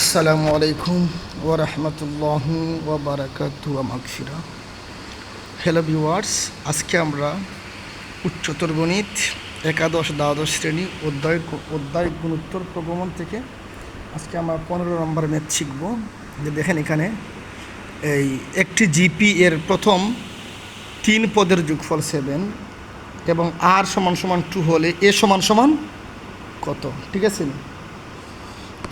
আসসালামু আলাইকুম ওয়া রাহমাতুল্লাহি ওয়া বারাকাতুহু ওয়া মাগফিরা। হ্যালো ভিউয়ার্স, আজকে আমরা উচ্চতর গণিত একাদশ দ্বাদশ শ্রেণী অধ্যায় গুণোত্তর প্রগমন থেকে আজকে আমরা 15 নম্বর ম্যাথ শিখব। যে দেখেন এখানে এই একটি জিপি এর প্রথম 3 পদের যোগফল 7 এবং আর সমান সমান 2 হলে এ সমান সমান কত? ঠিক আছে।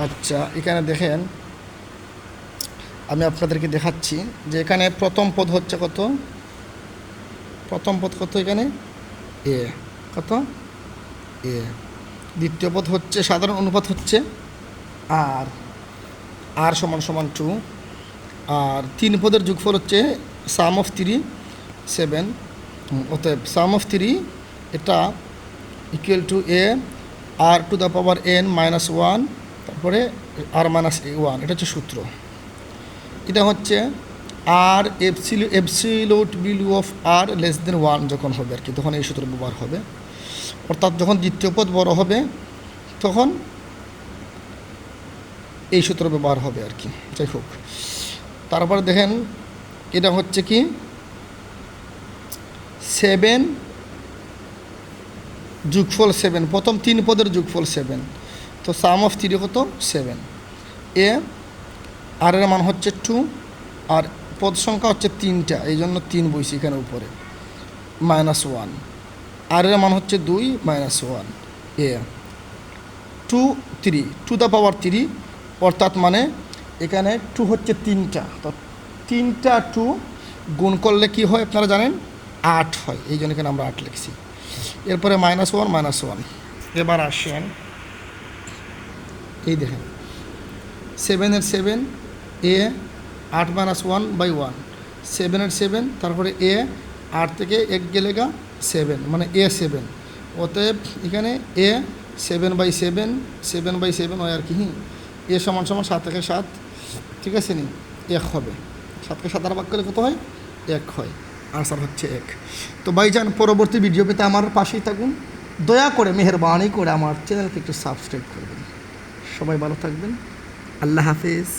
আচ্ছা, এখানে দেখেন আমি আপনাদেরকে দেখাচ্ছি যে এখানে প্রথম পদ হচ্ছে কত, এখানে এ কত, এ। দ্বিতীয় পদ হচ্ছে সাধারণ অনুপাত হচ্ছে আর সমান সমান 2। আর 3 পদের যোগফল হচ্ছে সাম অফ 3 7। অতএব সাম অফ 3 এটা equal to a r to the power n minus 1 তারপরে আর মাইনাস 1। এটা হচ্ছে সূত্র। এটা হচ্ছে আর absolute value of r less than 1 যখন হবে আর কি, তখন এই সূত্র ব্যবহার হবে। অর্থাৎ যখন দ্বিতীয় পদ বড় হবে তখন এই সূত্র ব্যবহার হবে আর কি। যাই হোক, তারপরে দেখেন এটা হচ্ছে কি 7 যোগফল 7, প্রথম 3 পদের যোগফল 7। তো সাম অফ 3 কত 7। এ আর এর মান হচ্ছে 2 আর পদ সংখ্যা হচ্ছে 3টা, এই জন্য 3 বইছি এখানে উপরে, মাইনাস 1। আর এর মান হচ্ছে 2 মাইনাস 1। এ 2 3 টু দ্য পাওয়ার 3, অর্থাৎ মানে এখানে 2 হচ্ছে 3টা, তো 3টা 2 গুণ করলে কি হয় আপনারা জানেন, 8 হয়। এই জন্য এখানে আমরা 8 লিখছি। এরপরে মাইনাস 1 মাইনাস 1। এবার আসেন এই দেখেন 7-এর 7 এ 8 মাইনাস 1/1, 7-এর 7, তারপরে এ 8 থেকে 1 গেলে 7, মানে এ 7। অতএব এখানে এ 7/7, 7/7 হয় আর কি। এ সমান সমান 7 থেকে 7, ঠিক আছে নি, 1 হবে। 7কে 7 দ্বারা ভাগ করলে কত হয়, 1 হয়। আনসার হচ্ছে 1। তো ভাইজান, পরবর্তী ভিডিও পেতে আমার পাশেই থাকুন। দয়া করে মেহেরবানি করে আমার চ্যানেলকে একটু সাবস্ক্রাইব করবেন। সবাই ভালো থাকবেন। আল্লাহ হাফেজ।